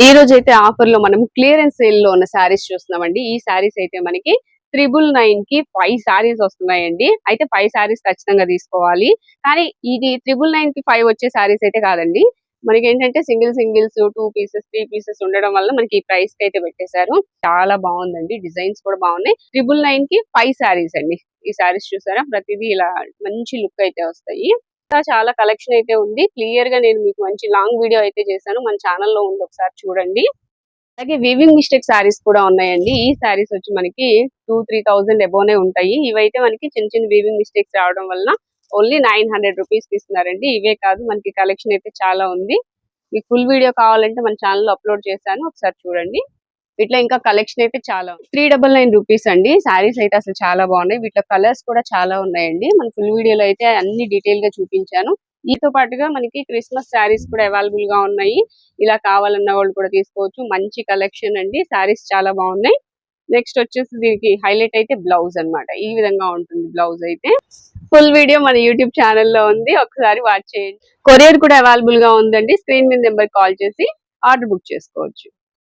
ఈ రోజు అయితే ఆఫర్ లో మనం క్లియరెన్స్ సేల్ లో ఉన్న శారీస్ చూస్తున్నామండి. ఈ శారీస్ అయితే మనకి 999 కి 5 శారీస్ వస్తున్నాయండి. అయితే 5 శారీస్ ఖచ్చితంగా తీసుకోవాలి. కానీ ఇది 999 కి 5 వచ్చే శారీస్ అయితే కాదండి. మనకి ఏంటంటే సింగిల్స్ 2 పీసెస్ 3 పీసెస్ ఉండడం వల్ల మనకి ఈ ప్రైస్ కి అయితే పెట్టేశారు. చాలా బాగుందండి. డిజైన్స్ కూడా బాగున్నాయి. 999 కి 5 శారీస్ అండి. ఈ శారీస్ చూసారా, ప్రతిదీ ఇలా మంచి లుక్ అయితే వస్తాయి. చాలా కలెక్షన్ అయితే ఉంది. క్లియర్ గా నేను మీకు మంచి లాంగ్ వీడియో అయితే చేశాను. మన ఛానల్లో ఉంది, ఒకసారి చూడండి. అలాగే వీవింగ్ మిస్టేక్ శారీస్ కూడా ఉన్నాయండి. ఈ శారీస్ వచ్చి మనకి 2-3,000 అబోనే ఉంటాయి. ఇవైతే మనకి చిన్న చిన్న వీవింగ్ మిస్టేక్స్ రావడం వల్ల ఓన్లీ 900 రూపీస్ కి ఇస్తున్నారండి. ఇవే కాదు, మనకి కలెక్షన్ అయితే చాలా ఉంది. మీకు ఫుల్ వీడియో కావాలంటే మన ఛానల్లో అప్లోడ్ చేశాను, ఒకసారి చూడండి. వీటిలో ఇంకా కలెక్షన్ అయితే చాలా 399 రూపీస్ అండి. శారీస్ అయితే అసలు చాలా బాగున్నాయి. వీటిలో కలర్స్ కూడా చాలా ఉన్నాయండి. మన ఫుల్ వీడియోలో అయితే అన్ని డీటెయిల్ గా చూపించాను. వీటితో పాటుగా మనకి క్రిస్మస్ శారీస్ కూడా అవైలబుల్ గా ఉన్నాయి. ఇలా కావాలన్న వాళ్ళు కూడా తీసుకోవచ్చు. మంచి కలెక్షన్ అండి. శారీస్ చాలా బాగున్నాయి. నెక్స్ట్ వచ్చేసి దీనికి హైలైట్ అయితే బ్లౌజ్ అన్నమాట. ఈ విధంగా ఉంటుంది బ్లౌజ్ అయితే. ఫుల్ వీడియో మన యూట్యూబ్ ఛానల్లో ఉంది, ఒకసారి వాచ్ చేయండి. కొరియర్ కూడా అవైలబుల్ గా ఉందండి. స్క్రీన్ మీద నెంబర్ కాల్ చేసి ఆర్డర్ బుక్ చేసుకోవచ్చు.